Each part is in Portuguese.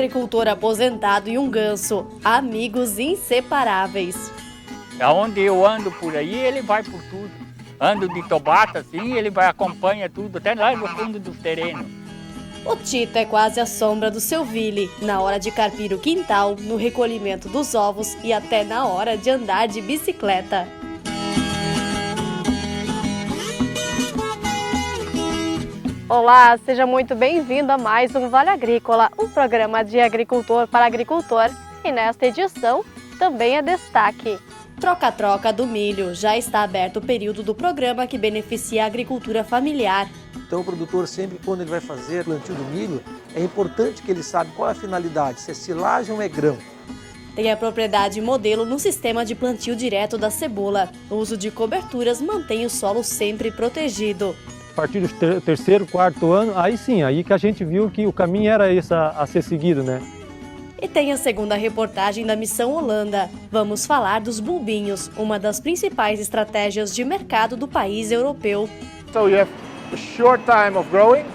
agricultor aposentado e um ganso, amigos inseparáveis. Aonde eu ando por aí, ele vai por tudo. Ando de tobata, assim, ele vai, acompanha tudo, até lá no fundo do terreno. O Tito é quase a sombra do seu Vili, na hora de carpir o quintal, no recolhimento dos ovos e até na hora de andar de bicicleta. Olá, seja muito bem-vindo a mais um Vale Agrícola, um programa de agricultor para agricultor. E nesta edição, também é destaque. Troca-troca do milho. Já está aberto o período do programa que beneficia a agricultura familiar. Então o produtor sempre, quando ele vai fazer o plantio do milho, é importante que ele saiba qual é a finalidade, se é silagem ou é grão. Tem a propriedade modelo no sistema de plantio direto da cebola. O uso de coberturas mantém o solo sempre protegido. A partir do terceiro, quarto ano, aí sim, aí que a gente viu que o caminho era esse a ser seguido, né? E tem a segunda reportagem da Missão Holanda. Vamos falar dos bulbinhos, uma das principais estratégias de mercado do país europeu. So you have a short time of growing,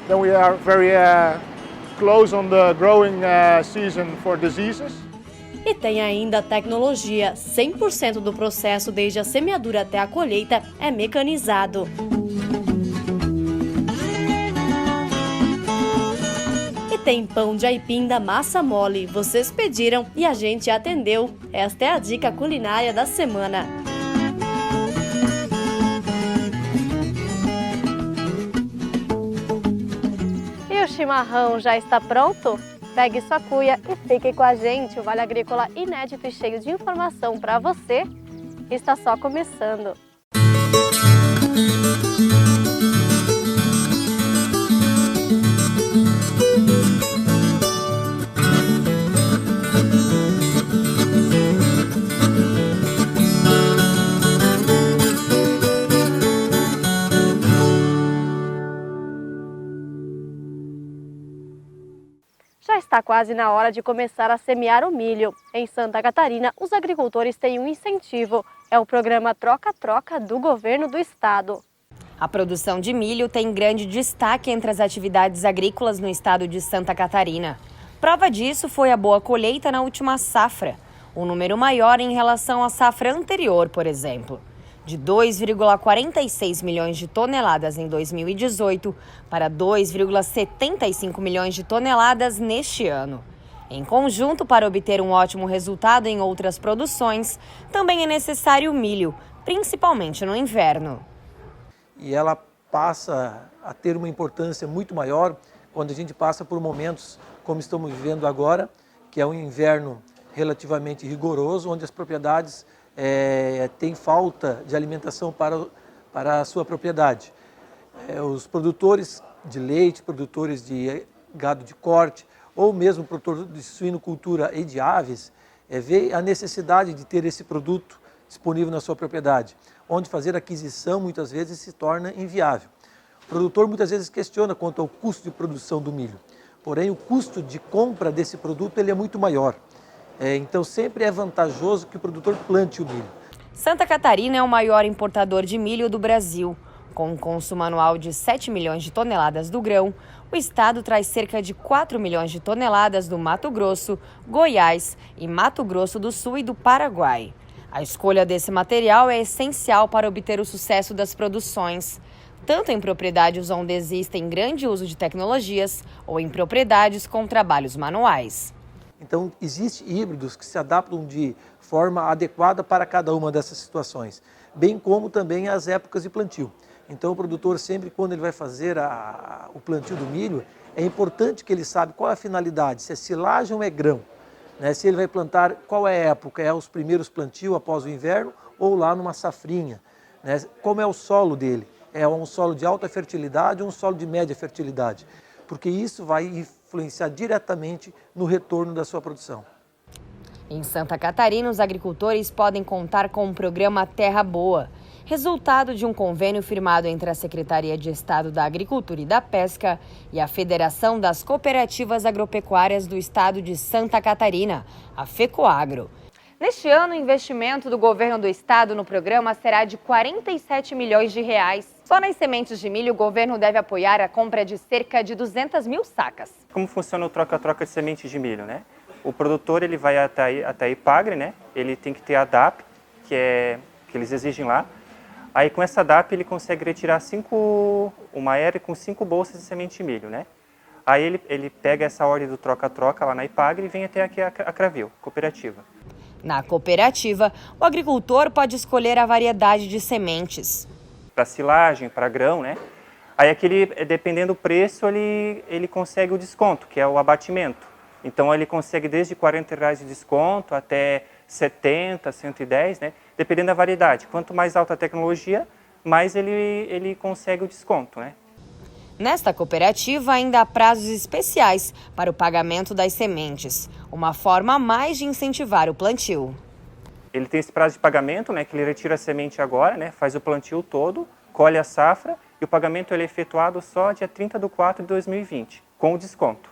then we are very close on the growing season for diseases. E tem ainda a tecnologia. 100% do processo, desde a semeadura até a colheita, é mecanizado. Tem pão de aipim da massa mole. Vocês pediram e a gente atendeu. Esta é a dica culinária da semana. E o chimarrão já está pronto? Pegue sua cuia e fique com a gente. O Vale Agrícola inédito e cheio de informação para você está só começando. Já está quase na hora de começar a semear o milho. Em Santa Catarina, os agricultores têm um incentivo. É o programa Troca-Troca do governo do estado. A produção de milho tem grande destaque entre as atividades agrícolas no estado de Santa Catarina. Prova disso foi a boa colheita na última safra. Um número maior em relação à safra anterior, por exemplo. De 2,46 milhões de toneladas em 2018 para 2,75 milhões de toneladas neste ano. Em conjunto, para obter um ótimo resultado em outras produções, também é necessário o milho, principalmente no inverno. E ela passa a ter uma importância muito maior quando a gente passa por momentos como estamos vivendo agora, que é um inverno relativamente rigoroso, onde as propriedades tem falta de alimentação para a sua propriedade. Os produtores de leite, produtores de gado de corte, ou mesmo produtor de suinocultura e de aves, vê a necessidade de ter esse produto disponível na sua propriedade, onde fazer aquisição muitas vezes se torna inviável. O produtor muitas vezes questiona quanto ao custo de produção do milho, porém o custo de compra desse produto ele é muito maior. Então sempre é vantajoso que o produtor plante o milho. Santa Catarina é o maior importador de milho do Brasil. Com um consumo anual de 7 milhões de toneladas do grão, o estado traz cerca de 4 milhões de toneladas do Mato Grosso, Goiás e Mato Grosso do Sul e do Paraguai. A escolha desse material é essencial para obter o sucesso das produções, tanto em propriedades onde existem grande uso de tecnologias ou em propriedades com trabalhos manuais. Então, existem híbridos que se adaptam de forma adequada para cada uma dessas situações, bem como também as épocas de plantio. Então, o produtor sempre, quando ele vai fazer o plantio do milho, é importante que ele saiba qual é a finalidade, se é silagem ou é grão. Né? Se ele vai plantar, qual é a época, é os primeiros plantios após o inverno ou lá numa safrinha. Né? Como é o solo dele, é um solo de alta fertilidade ou um solo de média fertilidade, porque isso vai influenciar diretamente no retorno da sua produção. Em Santa Catarina, os agricultores podem contar com o programa Terra Boa, resultado de um convênio firmado entre a Secretaria de Estado da Agricultura e da Pesca e a Federação das Cooperativas Agropecuárias do Estado de Santa Catarina, a FECOAGRO. Neste ano, o investimento do governo do estado no programa será de R$ 47 milhões. Só nas sementes de milho, o governo deve apoiar a compra de cerca de 200 mil sacas. Como funciona o troca-troca de sementes de milho, né? O produtor ele vai até a Ipagre, né? Ele tem que ter a DAP, que eles exigem lá. Aí com essa DAP ele consegue retirar uma aérea com 5 bolsas de semente de milho, né? Aí ele pega essa ordem do troca-troca lá na Ipagre e vem até aqui a Cravil, cooperativa. Na cooperativa, o agricultor pode escolher a variedade de sementes. Para silagem, para grão, né? Aí dependendo do preço, ele consegue o desconto, que é o abatimento. Então ele consegue desde R$40 de desconto até 70, 110, né? Dependendo da variedade. Quanto mais alta a tecnologia, mais ele consegue o desconto, né? Nesta cooperativa ainda há prazos especiais para o pagamento das sementes, uma forma a mais de incentivar o plantio. Ele tem esse prazo de pagamento, né, que ele retira a semente agora, né, faz o plantio todo, colhe a safra e o pagamento ele é efetuado só dia 30/4/2020, com o desconto.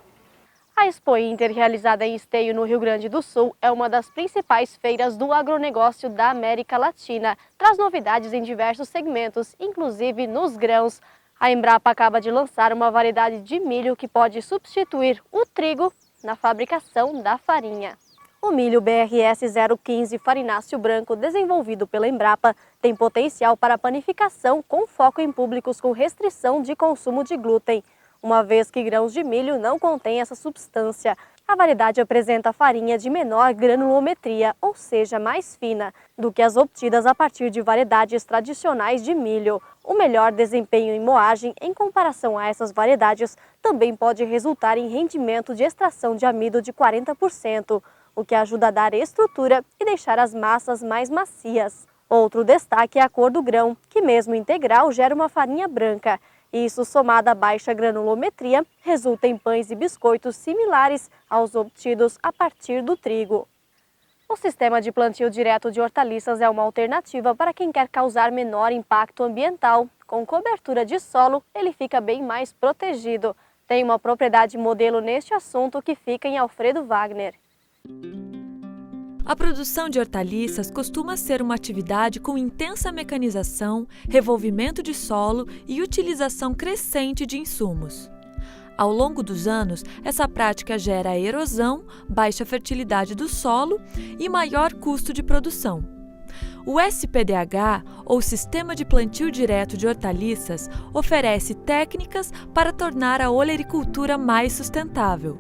A Expo Inter, realizada em Esteio, no Rio Grande do Sul, é uma das principais feiras do agronegócio da América Latina. Traz novidades em diversos segmentos, inclusive nos grãos. A Embrapa acaba de lançar uma variedade de milho que pode substituir o trigo na fabricação da farinha. O milho BRS 015 farináceo branco, desenvolvido pela Embrapa, tem potencial para panificação com foco em públicos com restrição de consumo de glúten, uma vez que grãos de milho não contêm essa substância. A variedade apresenta farinha de menor granulometria, ou seja, mais fina, do que as obtidas a partir de variedades tradicionais de milho. O melhor desempenho em moagem em comparação a essas variedades também pode resultar em rendimento de extração de amido de 40%, o que ajuda a dar estrutura e deixar as massas mais macias. Outro destaque é a cor do grão, que mesmo integral gera uma farinha branca. Isso, somado à baixa granulometria, resulta em pães e biscoitos similares aos obtidos a partir do trigo. O sistema de plantio direto de hortaliças é uma alternativa para quem quer causar menor impacto ambiental. Com cobertura de solo, ele fica bem mais protegido. Tem uma propriedade modelo neste assunto que fica em Alfredo Wagner. A produção de hortaliças costuma ser uma atividade com intensa mecanização, revolvimento de solo e utilização crescente de insumos. Ao longo dos anos, essa prática gera erosão, baixa fertilidade do solo e maior custo de produção. O SPDH, ou Sistema de Plantio Direto de Hortaliças, oferece técnicas para tornar a olericultura mais sustentável.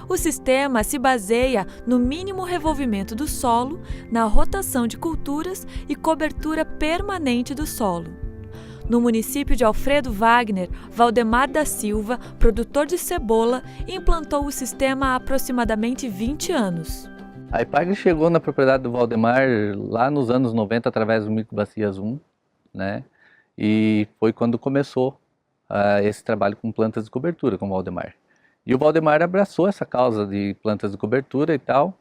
O sistema se baseia no mínimo revolvimento do solo, na rotação de culturas e cobertura permanente do solo. No município de Alfredo Wagner, Valdemar da Silva, produtor de cebola, implantou o sistema há aproximadamente 20 anos. A Ipagre chegou na propriedade do Valdemar lá nos anos 90 através do Microbacias 1, né? E foi quando começou esse trabalho com plantas de cobertura com o Valdemar. E o Valdemar abraçou essa causa de plantas de cobertura e tal,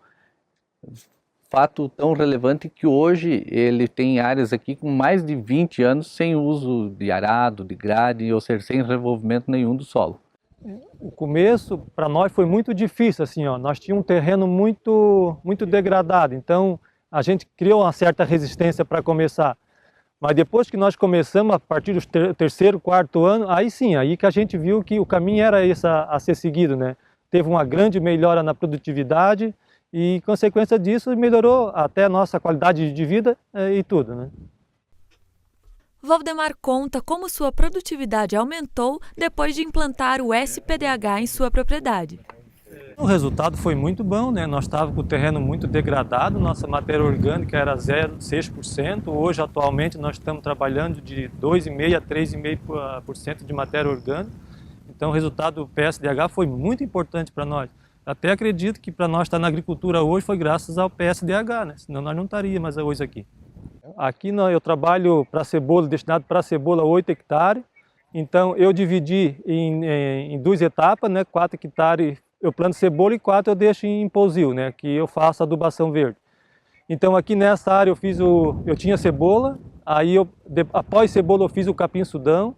fato tão relevante que hoje ele tem áreas aqui com mais de 20 anos sem uso de arado, de grade, ou seja, sem revolvimento nenhum do solo. O começo para nós foi muito difícil, assim, ó. Nós tínhamos um terreno muito degradado, então a gente criou uma certa resistência para começar. Mas depois que nós começamos, a partir do terceiro, quarto ano, aí sim, aí que a gente viu que o caminho era esse a ser seguido, né? Teve uma grande melhora na produtividade e, consequência disso, melhorou até a nossa qualidade de vida e tudo, né? Valdemar conta como sua produtividade aumentou depois de implantar o SPDH em sua propriedade. O resultado foi muito bom, né? Nós estávamos com o terreno muito degradado, nossa matéria orgânica era 0,6%, hoje atualmente nós estamos trabalhando de 2,5% a 3,5% de matéria orgânica, então o resultado do PSDH foi muito importante para nós. Até acredito que para nós estar na agricultura hoje foi graças ao PSDH, né? Senão nós não estaríamos mais hoje aqui. Aqui eu trabalho para cebola, destinado para cebola 8 hectares, então eu dividi em 2 etapas, né? 4 hectares eu planto cebola e 4 eu deixo em pousio, né? Que eu faço adubação verde. Então aqui nessa área eu tinha cebola, aí após cebola eu fiz o capim-sudão,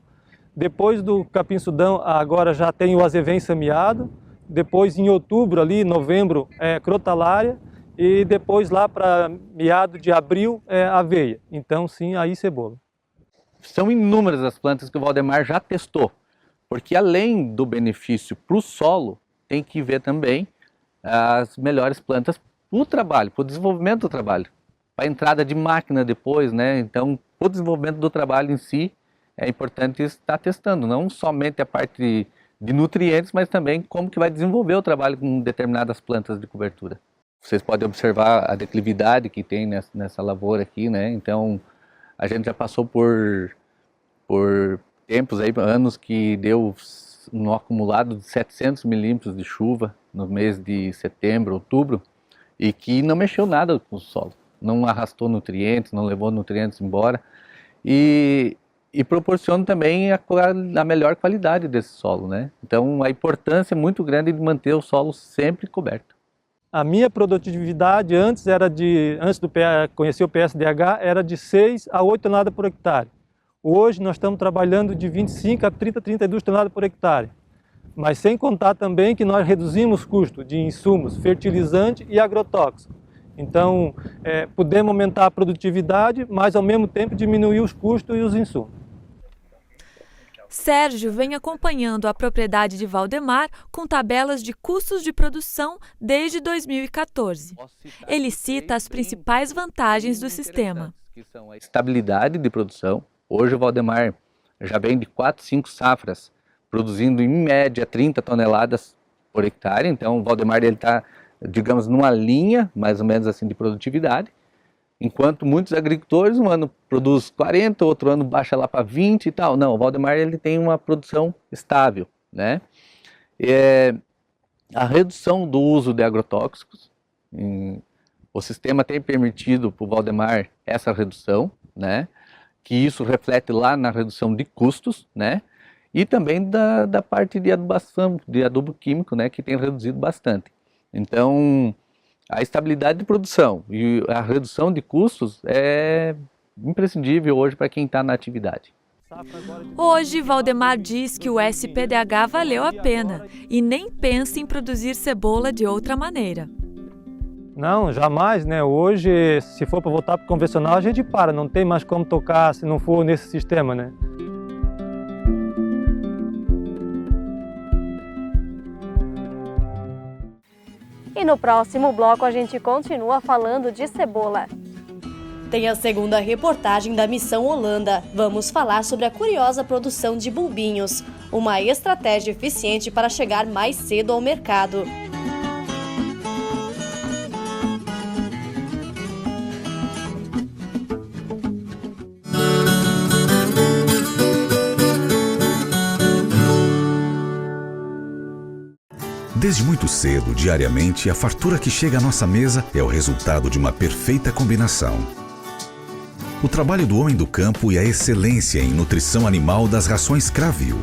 depois do capim-sudão agora já tem o azevém semeado, depois em outubro ali, novembro, crotalária, e depois lá para meado de abril aveia. Então sim, aí cebola. são inúmeras as plantas que o Valdemar já testou, porque além do benefício para o solo, tem que ver também as melhores plantas para o trabalho, para o desenvolvimento do trabalho, para a entrada de máquina depois, né? Então, para o desenvolvimento do trabalho em si, é importante estar testando, não somente a parte de nutrientes, mas também como que vai desenvolver o trabalho com determinadas plantas de cobertura. Vocês podem observar a declividade que tem nessa lavoura aqui, né? Então, a gente já passou por tempos, aí, anos que deu um acumulado de 700 milímetros de chuva no mês de setembro, outubro, e que não mexeu nada com o solo, não arrastou nutrientes, não levou nutrientes embora, e proporciona também a melhor qualidade desse solo, né? Então, a importância é muito grande de manter o solo sempre coberto. A minha produtividade antes do conhecer o PSDH era de 6 a 8 toneladas por hectare. Hoje nós estamos trabalhando de 25 a 30, 32 toneladas por hectare. Mas sem contar também que nós reduzimos o custo de insumos, fertilizante e agrotóxico. Então, podemos aumentar a produtividade, mas ao mesmo tempo diminuir os custos e os insumos. Sérgio vem acompanhando a propriedade de Valdemar com tabelas de custos de produção desde 2014. Ele cita as principais vantagens do sistema. Que são a estabilidade de produção. Hoje o Valdemar já vem de 4, 5 safras, produzindo em média 30 toneladas por hectare. Então o Valdemar está, digamos, numa linha mais ou menos assim de produtividade. Enquanto muitos agricultores um ano produz 40, outro ano baixa lá para 20 e tal. Não, o Valdemar ele tem uma produção estável, né? A redução do uso de agrotóxicos, o sistema tem permitido para o Valdemar essa redução, né? Que isso reflete lá na redução de custos, né? E também da parte de adubação, de adubo químico, né? Que tem reduzido bastante. Então, a estabilidade de produção e a redução de custos é imprescindível hoje para quem está na atividade. Hoje, Valdemar diz que o SPDH valeu a pena e nem pensa em produzir cebola de outra maneira. Não, jamais, né? Hoje, se for para voltar para o convencional, a gente para, não tem mais como tocar se não for nesse sistema, né? E no próximo bloco a gente continua falando de cebola. Tem a segunda reportagem da Missão Holanda. Vamos falar sobre a curiosa produção de bulbinhos, uma estratégia eficiente para chegar mais cedo ao mercado. Desde muito cedo, diariamente, a fartura que chega à nossa mesa é o resultado de uma perfeita combinação. O trabalho do homem do campo e a excelência em nutrição animal das rações Cravil.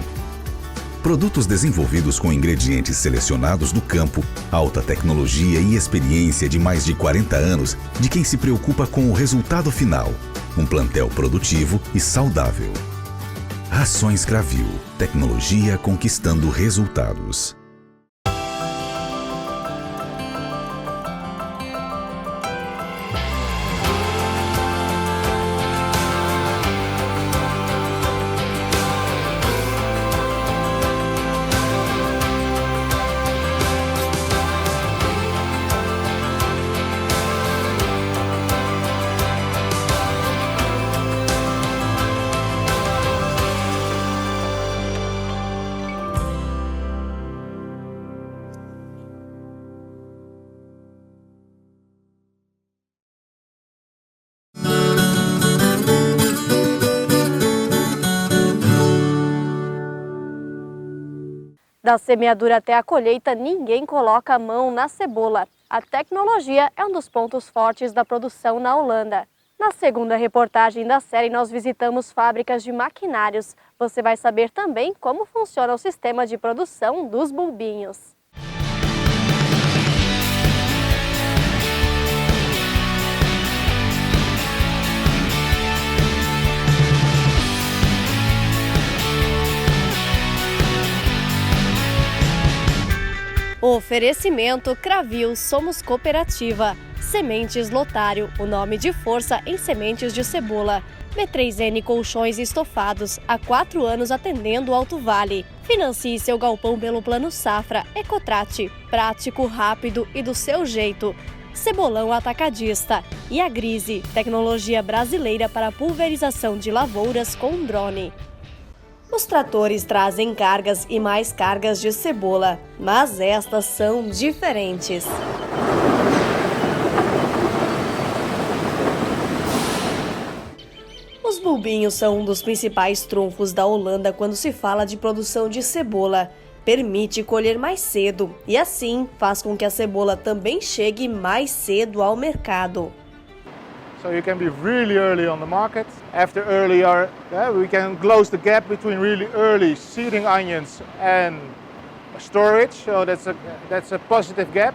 Produtos desenvolvidos com ingredientes selecionados do campo, alta tecnologia e experiência de mais de 40 anos de quem se preocupa com o resultado final. Um plantel produtivo e saudável. Rações Cravil. Tecnologia conquistando resultados. Da semeadura até a colheita, ninguém coloca a mão na cebola. A tecnologia é um dos pontos fortes da produção na Holanda. Na segunda reportagem da série, nós visitamos fábricas de maquinários. Você vai saber também como funciona o sistema de produção dos bulbinhos. Oferecimento Cravil, somos cooperativa. Sementes Lotário, o nome de força em sementes de cebola. B3N Colchões e Estofados, há 4 anos atendendo o Alto Vale. Financie seu galpão pelo Plano Safra. Ecotrate, prático, rápido e do seu jeito. Cebolão Atacadista. E a Grise, tecnologia brasileira para pulverização de lavouras com drone. Os tratores trazem cargas e mais cargas de cebola, mas estas são diferentes. Os bulbinhos são um dos principais trunfos da Holanda quando se fala de produção de cebola. Permite colher mais cedo e assim faz com que a cebola também chegue mais cedo ao mercado. So you can be really early on the market. After earlier, we can close the gap between really early seeding onions and storage. So that's a positive gap.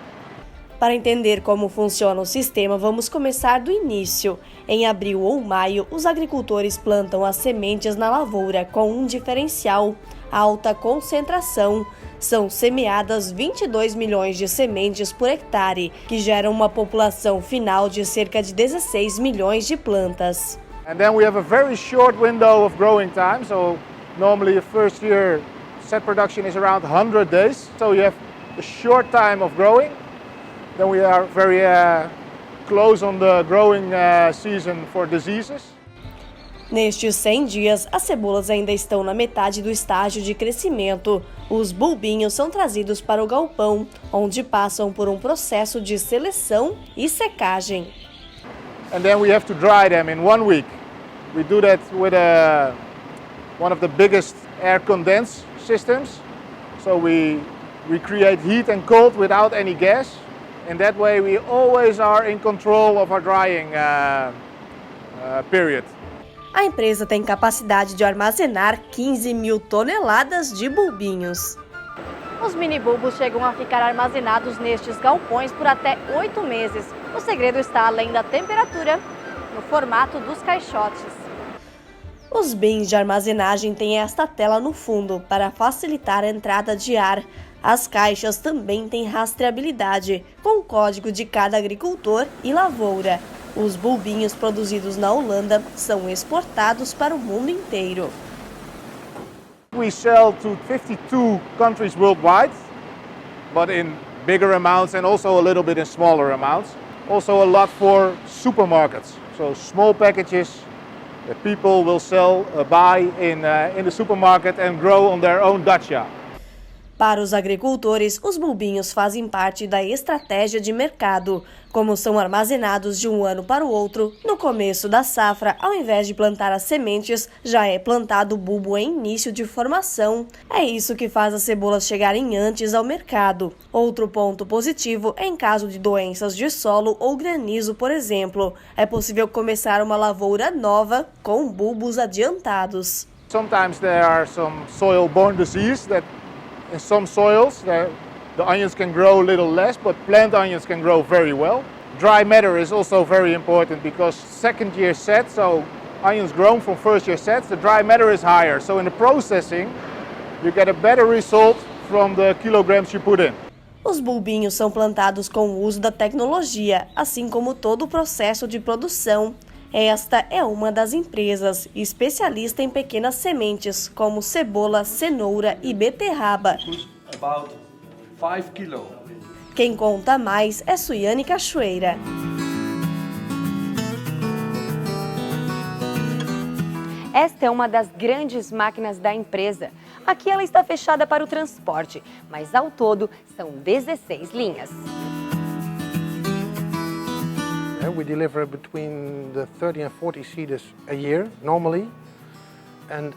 Para entender como funciona o sistema, vamos começar do início. Em abril ou maio, os agricultores plantam as sementes na lavoura com um diferencial: alta concentração. São semeadas 22 milhões de sementes por hectare, que geram uma população final de cerca de 16 milhões de plantas. And then we have a very short window of growing time. So normally the first year set production is around 100 days. So you have a short time of growing. Then we are very close on the growing season for diseases. Nestes 100 dias, as cebolas ainda estão na metade do estágio de crescimento. Os bulbinhos são trazidos para o galpão, onde passam por um processo de seleção e secagem. And then we have to dry them in 1 week. We do that with one of the biggest air condense systems. So we create heat and cold without any gas. In that way we always are in control of our drying period. A empresa tem capacidade de armazenar 15 mil toneladas de bulbinhos. Os mini-bulbos chegam a ficar armazenados nestes galpões por até 8 meses. O segredo está além da temperatura, no formato dos caixotes. Os bins de armazenagem têm esta tela no fundo para facilitar a entrada de ar. As caixas também têm rastreabilidade, com o código de cada agricultor e lavoura. Os bulbinhos produzidos na Holanda são exportados para o mundo inteiro. We sell to 52 countries worldwide, but in bigger amounts and also a little bit in smaller amounts. Also a lot for supermarkets, so small packages that people will sell, buy in the supermarket and grow on their own dacha. Para os agricultores, os bulbinhos fazem parte da estratégia de mercado. Como são armazenados de um ano para o outro, no começo da safra, ao invés de plantar as sementes, já é plantado o bulbo em início de formação. É isso que faz as cebolas chegarem antes ao mercado. Outro ponto positivo é em caso de doenças de solo ou granizo, por exemplo. É possível começar uma lavoura nova com bulbos adiantados. Sometimes there are some soil-borne diseases that in some soils, the onions can grow a little less, but plant onions can grow very well. Dry matter is also very important because second year sets, so onions grown from first year sets, the dry matter is higher. So in the processing, you get a better result from the kilograms you put in. Os bulbinhos são plantados com o uso da tecnologia, assim como todo o processo de produção. Esta é uma das empresas, especialista em pequenas sementes, como cebola, cenoura e beterraba. About 5 kilos. Quem conta mais é Suiane Cachoeira. Esta é uma das grandes máquinas da empresa. Aqui ela está fechada para o transporte, mas ao todo são 16 linhas. We deliver between the 30 and 40 seeders a year, normally, and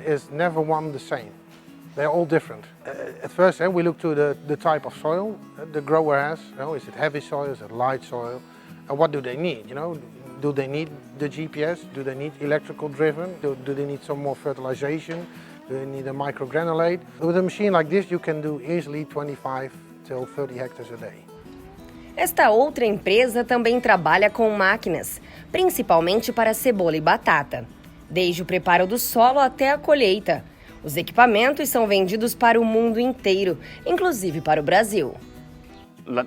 it's never one the same. They're all different. At first, we look to the type of soil the grower has. Is it heavy soil? Is it light soil? And what do they need? Do they need the GPS? Do they need electrical driven? Do they need some more fertilization? Do they need a microgranulate? With a machine like this, you can do easily 25 till 30 hectares a day. Esta outra empresa também trabalha com máquinas, principalmente para cebola e batata, desde o preparo do solo até a colheita. Os equipamentos são vendidos para o mundo inteiro, inclusive para o Brasil.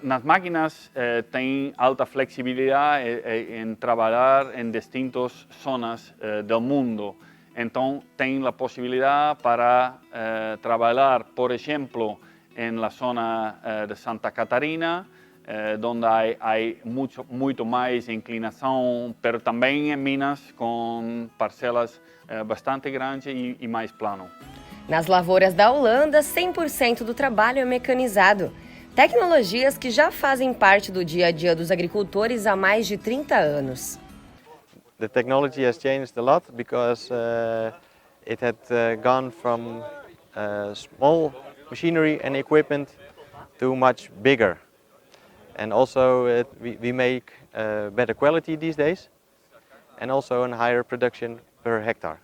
Nas máquinas tem alta flexibilidade em trabalhar em distintas zonas do mundo. Então tem a possibilidade para trabalhar, por exemplo, na zona de Santa Catarina, onde há muito mais inclinação, mas também em Minas, com parcelas bastante grandes e mais plano. Nas lavouras da Holanda, 100% do trabalho é mecanizado. Tecnologias que já fazem parte do dia a dia dos agricultores há mais de 30 anos. The technology has changed a lot because it had gone from small machinery and equipment to much bigger. And also we make better quality these days and also a higher production per hectare.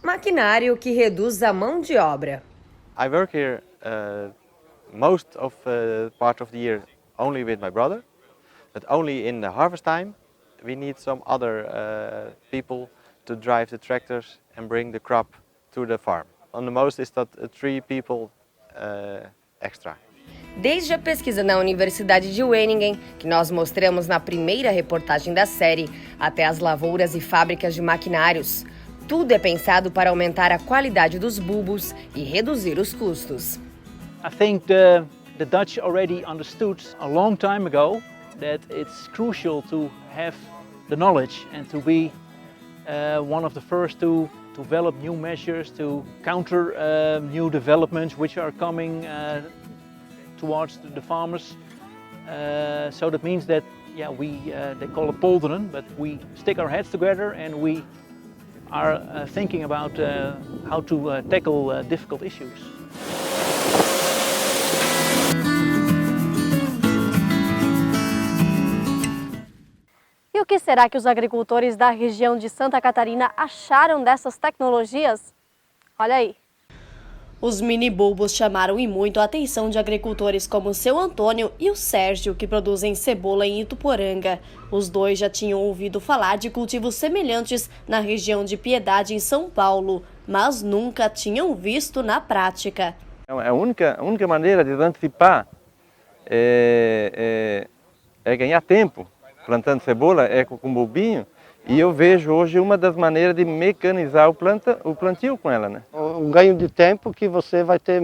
Maquinário que reduz a mão de obra. I work here most of part of the year only with my brother, but only in the harvest time we need some other people to drive the tractors and bring the crop to the farm. On the most is that 3 people extra. Desde a pesquisa na Universidade de Wageningen, que nós mostramos na primeira reportagem da série, até as lavouras e fábricas de maquinários, tudo é pensado para aumentar a qualidade dos bulbos e reduzir os custos. I think the Dutch already understood a long time ago that it's crucial to have the knowledge and to be one of the first to develop new measures to counter new developments which are coming towards the farmers. So that means that they call it polderen, but we stick our heads together and we are thinking about how to tackle difficult issues. E o que será que os agricultores da região de Santa Catarina acharam dessas tecnologias? Olha aí. Os mini-bulbos chamaram e muito a atenção de agricultores como o seu Antônio e o Sérgio, que produzem cebola em Ituporanga. Os dois já tinham ouvido falar de cultivos semelhantes na região de Piedade, em São Paulo, mas nunca tinham visto na prática. A única maneira de antecipar é ganhar tempo. Plantando cebola é com bulbinho, e eu vejo hoje uma das maneiras de mecanizar o plantio com ela, né? Um ganho de tempo que você vai ter,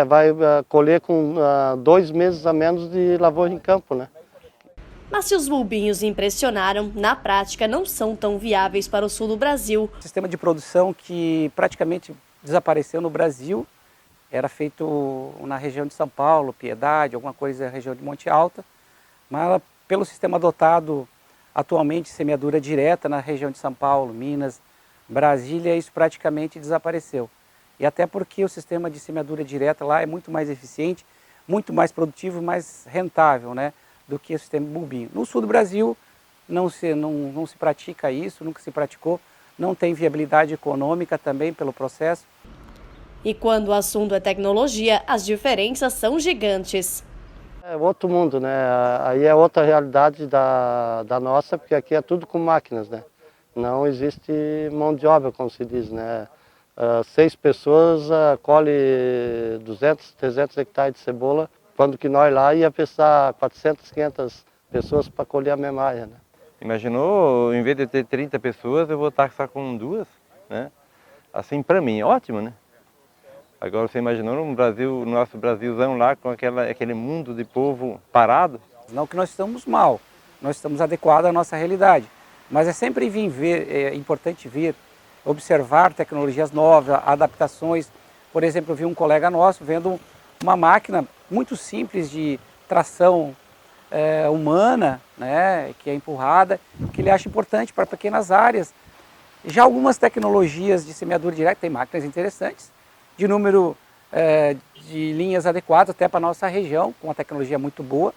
vai colher com 2 meses a menos de lavoura em campo, né? Mas se os bulbinhos impressionaram, na prática não são tão viáveis para o sul do Brasil. Sistema de produção que praticamente desapareceu no Brasil, era feito na região de São Paulo, Piedade, alguma coisa na região de Monte Alta, mas pelo sistema adotado atualmente, semeadura direta na região de São Paulo, Minas, Brasília, isso praticamente desapareceu. E até porque o sistema de semeadura direta lá é muito mais eficiente, muito mais produtivo, mais rentável, né, do que o sistema bulbinho. No sul do Brasil não se pratica isso, nunca se praticou, não tem viabilidade econômica também pelo processo. E quando o assunto é tecnologia, as diferenças são gigantes. É outro mundo, né? Aí é outra realidade da nossa, porque aqui é tudo com máquinas, né? Não existe mão de obra, como se diz, né? 6 pessoas colhem 200, 300 hectares de cebola, quando que nós lá ia pensar 400, 500 pessoas para colher a mesma área, né? Imaginou, em vez de ter 30 pessoas, eu vou estar só com 2, né? Assim, para mim, é ótimo, né? Agora você imaginou no nosso Brasilzão lá, com aquele mundo de povo parado? Não que nós estamos mal, nós estamos adequados à nossa realidade. Mas é sempre importante vir, observar tecnologias novas, adaptações. Por exemplo, eu vi um colega nosso vendo uma máquina muito simples de tração humana, né, que é empurrada, que ele acha importante para pequenas áreas. Já algumas tecnologias de semeadura direta, tem máquinas interessantes, de número de linhas adequadas até para a nossa região, com uma tecnologia muito boa,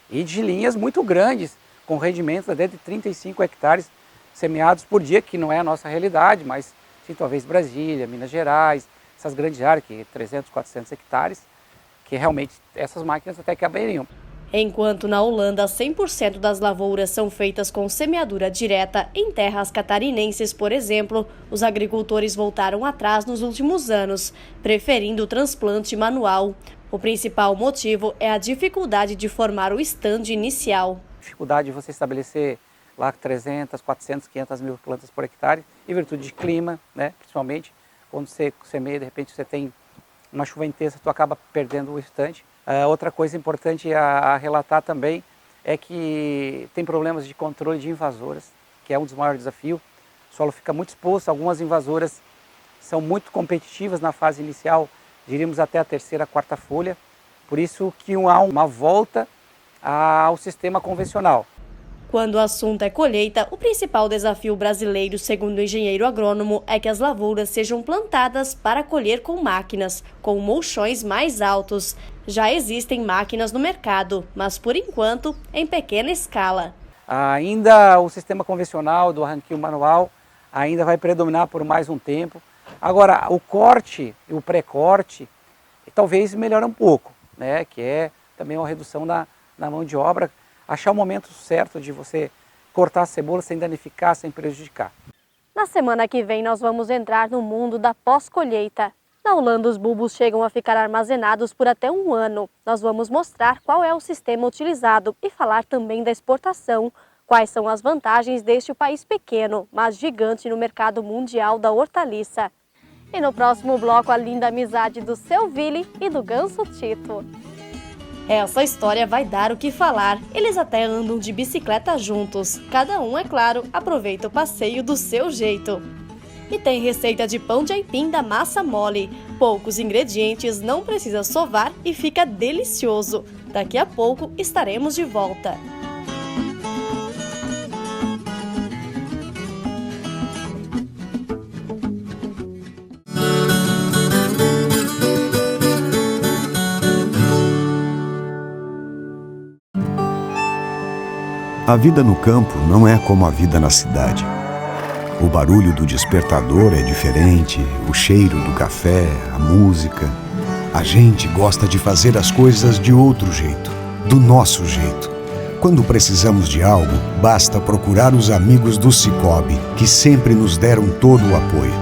e de linhas muito grandes, com rendimentos até de 35 hectares semeados por dia, que não é a nossa realidade, mas sim, talvez Brasília, Minas Gerais, essas grandes áreas, que 300, 400 hectares, que realmente essas máquinas até caberiam. Enquanto na Holanda 100% das lavouras são feitas com semeadura direta, em terras catarinenses, por exemplo, os agricultores voltaram atrás nos últimos anos, preferindo o transplante manual. O principal motivo é a dificuldade de formar o estande inicial. Dificuldade de você estabelecer lá 300, 400, 500 mil plantas por hectare, em virtude de clima, né? Principalmente quando você semeia, de repente você tem uma chuva intensa, tu acaba perdendo o estande. Outra coisa importante a relatar também é que tem problemas de controle de invasoras, que é um dos maiores desafios. O solo fica muito exposto, algumas invasoras são muito competitivas na fase inicial, diríamos até a terceira, quarta folha, por isso que há uma volta ao sistema convencional. Quando o assunto é colheita, o principal desafio brasileiro, segundo o engenheiro agrônomo, é que as lavouras sejam plantadas para colher com máquinas, com molchões mais altos. Já existem máquinas no mercado, mas por enquanto em pequena escala. Ainda o sistema convencional do arranquio manual ainda vai predominar por mais um tempo. Agora, o corte e o pré-corte talvez melhore um pouco, né? Que é também uma redução na mão de obra. Achar o momento certo de você cortar a cebola sem danificar, sem prejudicar. Na semana que vem nós vamos entrar no mundo da pós-colheita. Na Holanda os bulbos chegam a ficar armazenados por até 1 ano. Nós vamos mostrar qual é o sistema utilizado e falar também da exportação. Quais são as vantagens deste país pequeno, mas gigante no mercado mundial da hortaliça. E no próximo bloco a linda amizade do seu Willy e do ganso Tito. Essa história vai dar o que falar. Eles até andam de bicicleta juntos. Cada um, é claro, aproveita o passeio do seu jeito. E tem receita de pão de aipim da massa mole. Poucos ingredientes, não precisa sovar e fica delicioso. Daqui a pouco estaremos de volta. A vida no campo não é como a vida na cidade. O barulho do despertador é diferente, o cheiro do café, a música. A gente gosta de fazer as coisas de outro jeito, do nosso jeito. Quando precisamos de algo, basta procurar os amigos do Sicoob, que sempre nos deram todo o apoio.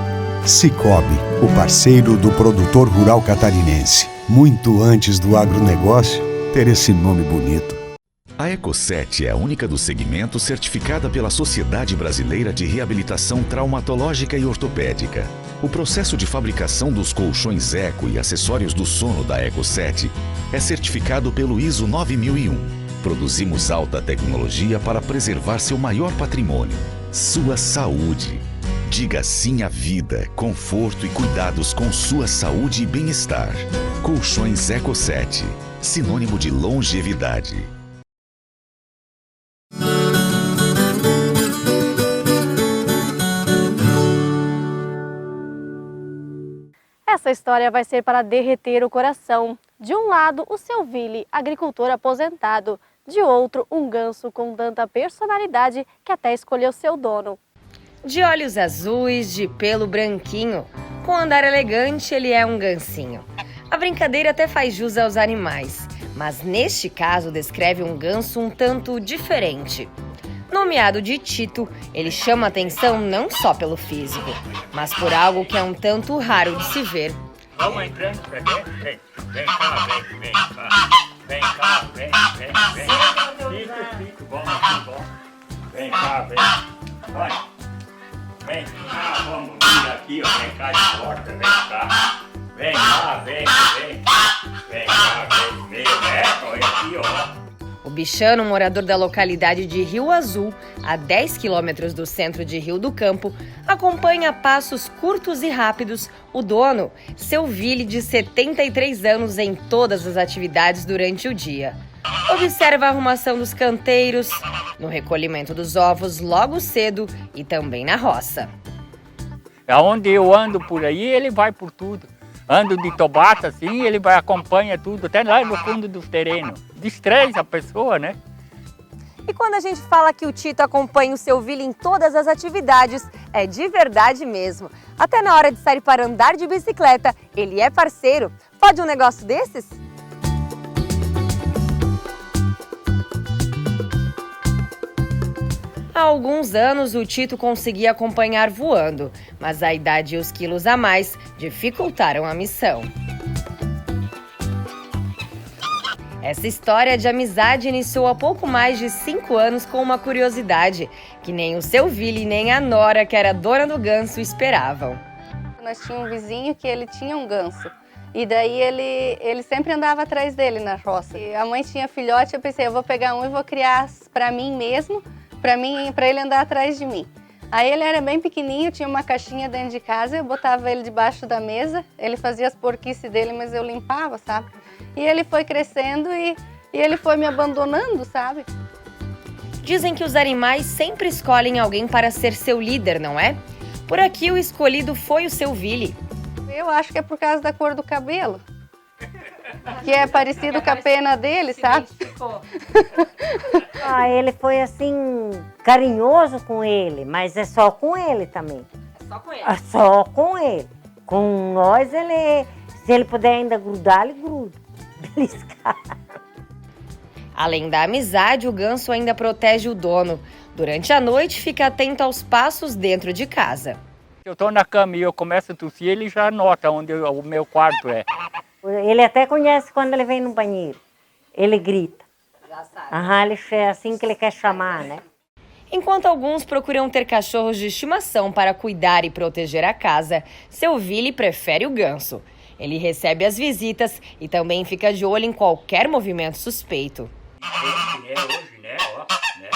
Sicoob, o parceiro do produtor rural catarinense. Muito antes do agronegócio ter esse nome bonito. A Eco7 é a única do segmento certificada pela Sociedade Brasileira de Reabilitação Traumatológica e Ortopédica. O processo de fabricação dos colchões Eco e acessórios do sono da Eco7 é certificado pelo ISO 9001. Produzimos alta tecnologia para preservar seu maior patrimônio, sua saúde. Diga sim à vida, conforto e cuidados com sua saúde e bem-estar. Colchões Eco7, sinônimo de longevidade. Essa história vai ser para derreter o coração. De um lado, o seu Willy, agricultor aposentado. De outro, um ganso com tanta personalidade que até escolheu seu dono. De olhos azuis, de pelo branquinho, com andar elegante, ele é um gansinho. A brincadeira até faz jus aos animais, mas neste caso descreve um ganso um tanto diferente. Nomeado de Tito, ele chama atenção não só pelo físico, mas por algo que é um tanto raro de se ver. Vamos entrando pra dentro? Vem cá, vem cá. Vem cá, vem. Tito, vamos. Vem cá, vem. Vai. Vem cá, vamos vir aqui, ó. Vem cá de porta, vem cá. Vem cá, vem. Vem cá, vem. Olha aqui, ó. O bichano, morador da localidade de Rio Azul, a 10 quilômetros do centro de Rio do Campo, acompanha a passos curtos e rápidos o dono, seu Willy, de 73 anos, em todas as atividades durante o dia. Observa a arrumação dos canteiros, no recolhimento dos ovos logo cedo e também na roça. Aonde eu ando por aí, ele vai por tudo. Ando de tobata assim, ele vai, acompanha tudo, até lá no fundo do terreno. Distrai a pessoa, né? E quando a gente fala que o Tito acompanha o seu Willy em todas as atividades, é de verdade mesmo. Até na hora de sair para andar de bicicleta, ele é parceiro. Pode um negócio desses? alguns anos, o Tito conseguia acompanhar voando, mas a idade e os quilos a mais dificultaram a missão. Essa história de amizade iniciou há pouco mais de 5 anos com uma curiosidade, que nem o seu Vili nem a Nora, que era dona do ganso, esperavam. Nós tínhamos um vizinho que ele tinha um ganso. E daí ele sempre andava atrás dele na roça. E a mãe tinha filhote, eu pensei, eu vou pegar um e vou criar para mim mesmo, para ele andar atrás de mim. Aí ele era bem pequenininho, tinha uma caixinha dentro de casa, eu botava ele debaixo da mesa, ele fazia as porquices dele, mas eu limpava, sabe? E ele foi crescendo e ele foi me abandonando, sabe? Dizem que os animais sempre escolhem alguém para ser seu líder, não é? Por aqui o escolhido foi o seu Vili. Eu acho que é por causa da cor do cabelo. Que é parecido com a pena dele, sabe? Ele foi assim, carinhoso com ele, mas é só com ele também. É só com ele? É só com ele. Com nós, se ele puder ainda grudar, ele gruda. Beliscar. Além da amizade, o ganso ainda protege o dono. Durante a noite, fica atento aos passos dentro de casa. Eu estou na cama e eu começo a tossir, ele já nota onde o meu quarto é. Ele até conhece quando ele vem no banheiro. Ele grita. Já sabe. Ele é assim que ele quer chamar, né? Enquanto alguns procuram ter cachorros de estimação para cuidar e proteger a casa, seu Vili prefere o ganso. Ele recebe as visitas e também fica de olho em qualquer movimento suspeito. Hoje, né? Ó, né?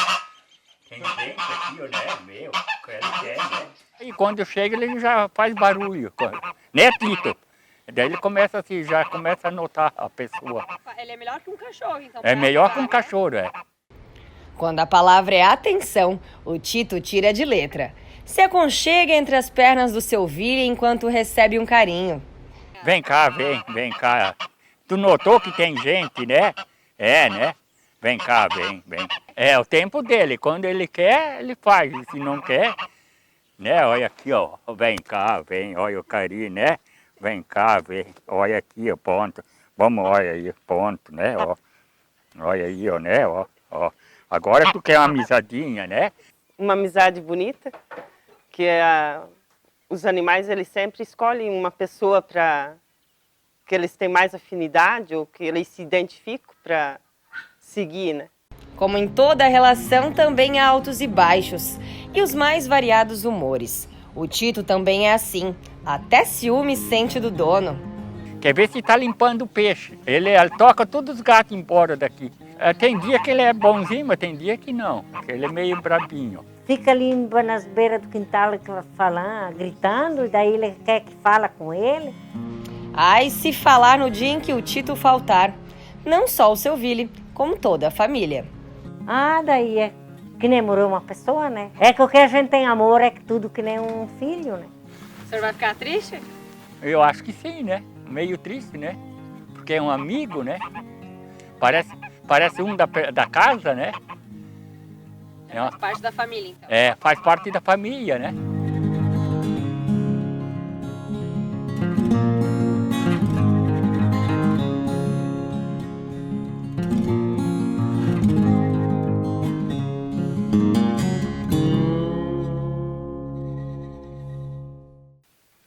Tem gente aqui, né? Meu, ele quer, né? E quando chega ele já faz barulho, né, Tito? Daí ele começa assim, já começa a notar a pessoa. Ele é melhor que um cachorro, então. É melhor que um cachorro, é. Quando a palavra é atenção, o Tito tira de letra. Se aconchega entre as pernas do seu Vili enquanto recebe um carinho. Vem cá, vem cá. Tu notou que tem gente, né? É, né? Vem cá, vem. É o tempo dele, quando ele quer, ele faz. E se não quer, né? Olha aqui, ó. Vem cá, vem, olha o carinho, né? Vem cá, vem. Olha aqui, ó, ponto. Vamos, olha aí, ponto, né? Ó. Olha aí, ó, né? Ó. Agora tu quer uma amizadinha, né? Uma amizade bonita, que os animais eles sempre escolhem uma pessoa para que eles têm mais afinidade ou que eles se identificam para seguir, né? Como em toda relação, também há altos e baixos e os mais variados humores. O Tito também é assim, até ciúme sente do dono. Quer ver se tá limpando o peixe. Ele toca todos os gatos embora daqui. Tem dia que ele é bonzinho, mas tem dia que não. Que ele é meio brabinho. Fica ali nas beiras do quintal falando, gritando, e daí ele quer que fala com ele. Ai, se falar no dia em que o Tito faltar. Não só o seu Vili, como toda a família. Daí é que nem morou uma pessoa, né? É que o que a gente tem amor é tudo que nem um filho, né? O senhor vai ficar triste? Eu acho que sim, né? Meio triste, né? Porque é um amigo, né? Parece um da casa, né? Faz parte da família, então. Faz parte da família, né?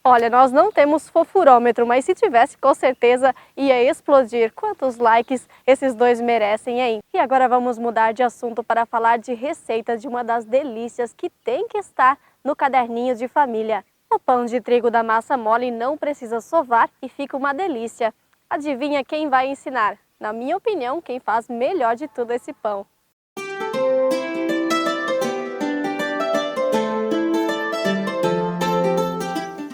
Olha, nós não temos fofurômetro, mas se tivesse, com certeza ia explodir. Quantos likes esses dois merecem, hein? E agora vamos mudar de assunto para falar de receitas de uma das delícias que tem que estar no caderninho de família. O pão de trigo da massa mole não precisa sovar e fica uma delícia. Adivinha quem vai ensinar? Na minha opinião, quem faz melhor de tudo esse pão.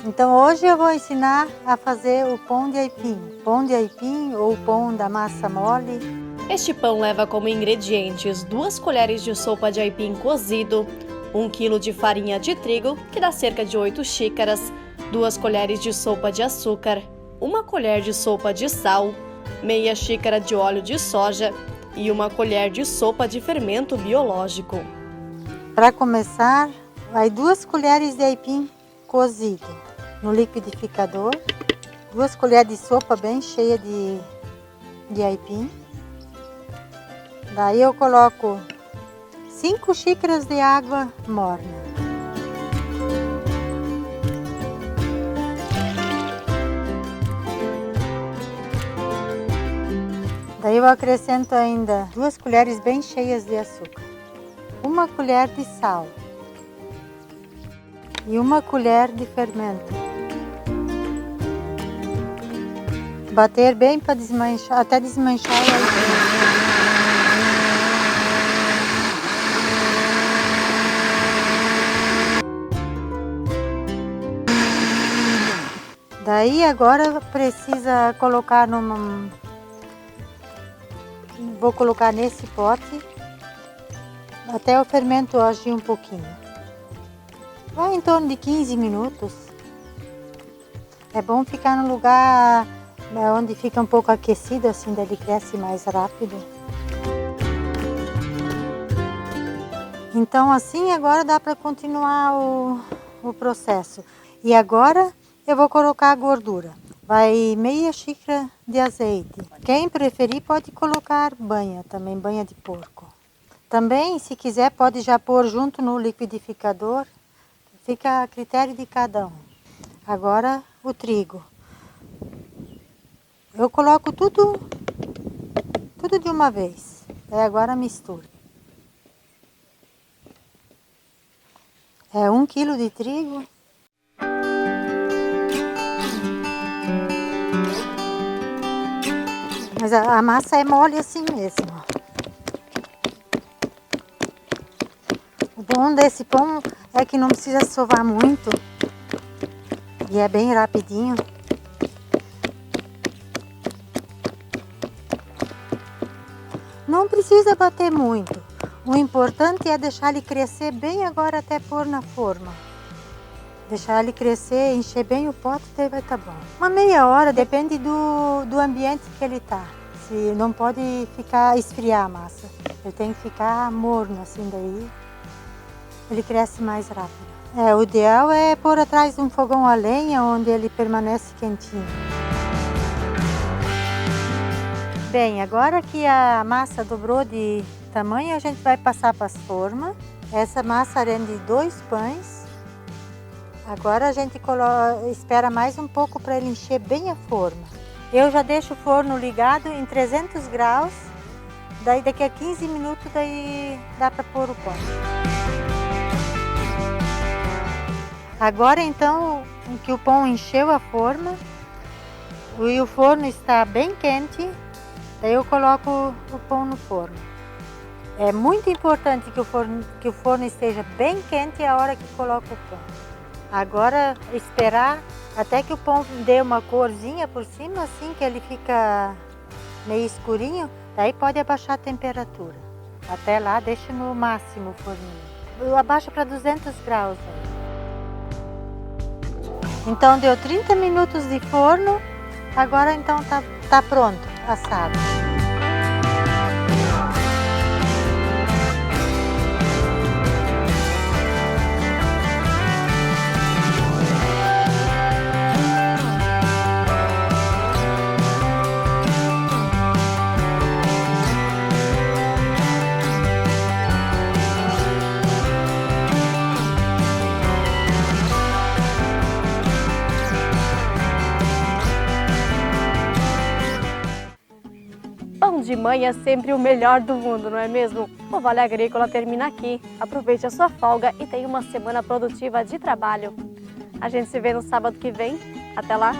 Então hoje eu vou ensinar a fazer o pão de aipim ou pão da massa mole. Este pão leva como ingredientes 2 colheres de sopa de aipim cozido, 1 kg de farinha de trigo, que dá cerca de 8 xícaras, 2 colheres de sopa de açúcar, 1 colher de sopa de sal, meia xícara de óleo de soja e 1 colher de sopa de fermento biológico. Para começar, vai 2 colheres de aipim cozido no liquidificador, 2 colheres de sopa bem cheia de aipim. Daí eu coloco 5 xícaras de água morna. Daí eu acrescento ainda 2 colheres bem cheias de açúcar, 1 colher de sal e 1 colher de fermento. Bater bem para desmanchar, até desmanchar o aipim. Daí agora precisa colocar vou colocar nesse pote até o fermento agir um pouquinho. Vai em torno de 15 minutos. É bom ficar no lugar onde fica um pouco aquecido, assim daí ele cresce mais rápido. Então assim agora dá para continuar o processo. E agora eu vou colocar a gordura. Vai meia xícara de azeite. Quem preferir pode colocar banha também, banha de porco. Também, se quiser, pode já pôr junto no liquidificador. Fica a critério de cada um. Agora, o trigo. Eu coloco tudo de uma vez. Aí agora mistura. É 1 quilo de trigo. Mas a massa é mole assim mesmo. O bom desse pão é que não precisa sovar muito. E é bem rapidinho. Não precisa bater muito. O importante é deixar ele crescer bem agora até pôr na forma. Deixar ele crescer, encher bem o pote, daí vai estar bom. Uma meia hora, depende do ambiente que ele está. Se não pode esfriar a massa. Ele tem que ficar morno, assim daí. Ele cresce mais rápido. O ideal é pôr atrás de um fogão a lenha, onde ele permanece quentinho. Bem, agora que a massa dobrou de tamanho, a gente vai passar para as formas. Essa massa rende 2 pães. Agora a gente espera mais um pouco para ele encher bem a forma. Eu já deixo o forno ligado em 300 graus, daí daqui a 15 minutos daí dá para pôr o pão. Agora então que o pão encheu a forma e o forno está bem quente, daí eu coloco o pão no forno. É muito importante que o forno esteja bem quente a hora que coloca o pão. Agora esperar até que o pão dê uma corzinha por cima, assim que ele fica meio escurinho, daí pode abaixar a temperatura. Até lá deixa no máximo o forninho. Abaixa para 200 graus. Então deu 30 minutos de forno, agora então tá pronto, assado. Pão de mãe é sempre o melhor do mundo, não é mesmo? O Vale Agrícola termina aqui. Aproveite a sua folga e tenha uma semana produtiva de trabalho. A gente se vê no sábado que vem. Até lá!